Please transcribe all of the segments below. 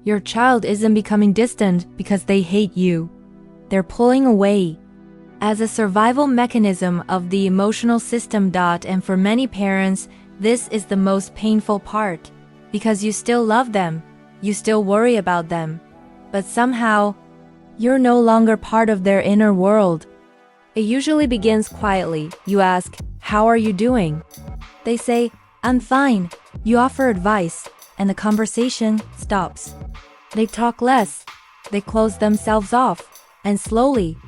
Your child isn't becoming distant because they hate you. They're pulling away. As a survival mechanism of the emotional system. And for many parents, this is the most painful part. Because you still love them, you still worry about them. But somehow, you're no longer part of their inner world. It usually begins quietly. You ask, "How are you doing?" They say, "I'm fine." You offer advice, and the conversation stops. They talk less. They close themselves off. And slowly,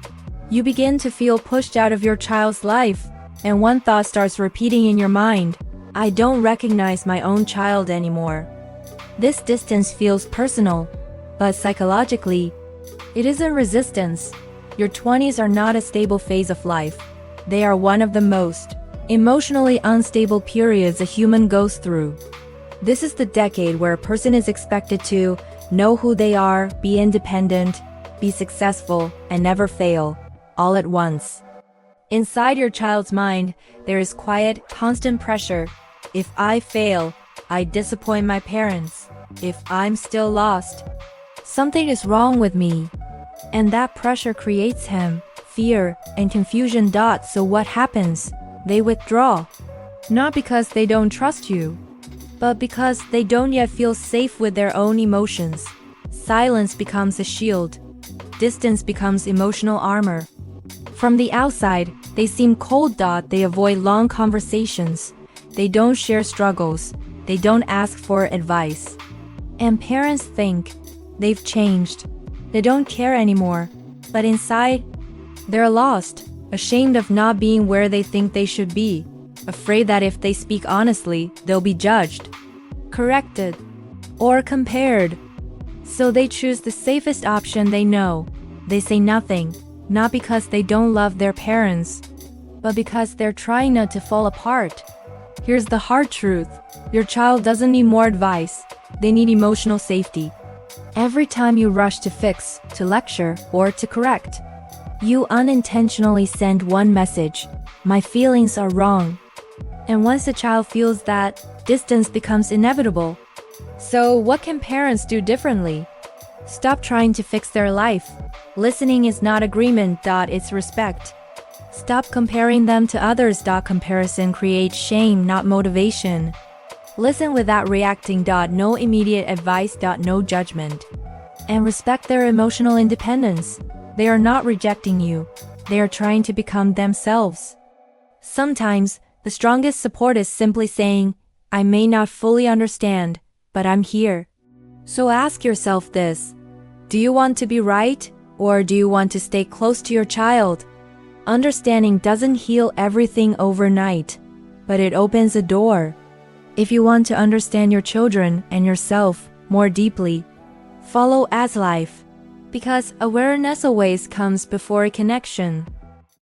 you begin to feel pushed out of your child's life, and one thought starts repeating in your mind: I don't recognize my own child anymore. This distance feels personal, but psychologically, it isn't resistance. Your 20s are not a stable phase of life. They are one of the most emotionally unstable periods a human goes through. This is the decade where a person is expected to know who they are, be independent, be successful, and never fail, all at once. Inside your child's mind, there is quiet, constant pressure. If I fail, I disappoint my parents. If I'm still lost, something is wrong with me. And that pressure creates fear, and confusion. So what happens? They withdraw. Not because they don't trust you, but because they don't yet feel safe with their own emotions. Silence becomes a shield. Distance becomes emotional armor. From the outside, they seem cold. They avoid long conversations. They don't share struggles. They don't ask for advice. And parents think they've changed. They don't care anymore. But inside, they're lost, ashamed of not being where they think they should be, afraid that if they speak honestly, they'll be judged, corrected, or compared. So they choose the safest option they know. They say nothing, not because they don't love their parents, but because they're trying not to fall apart. Here's the hard truth. Your child doesn't need more advice. They need emotional safety. Every time you rush to fix, to lecture, or to correct, you unintentionally send one message: my feelings are wrong. And once a child feels that, distance becomes inevitable. So what can parents do differently? Stop trying to fix their life. Listening is not agreement. It's respect. Stop comparing them to others. Comparison creates shame, not motivation. Listen without reacting. No immediate advice. No judgment. And respect their emotional independence. They are not rejecting you. They are trying to become themselves. Sometimes, the strongest support is simply saying, I may not fully understand, but I'm here. So ask yourself this: do you want to be right, or do you want to stay close to your child? Understanding doesn't heal everything overnight, but it opens a door. If you want to understand your children and yourself more deeply, follow As Life, because awareness always comes before a connection.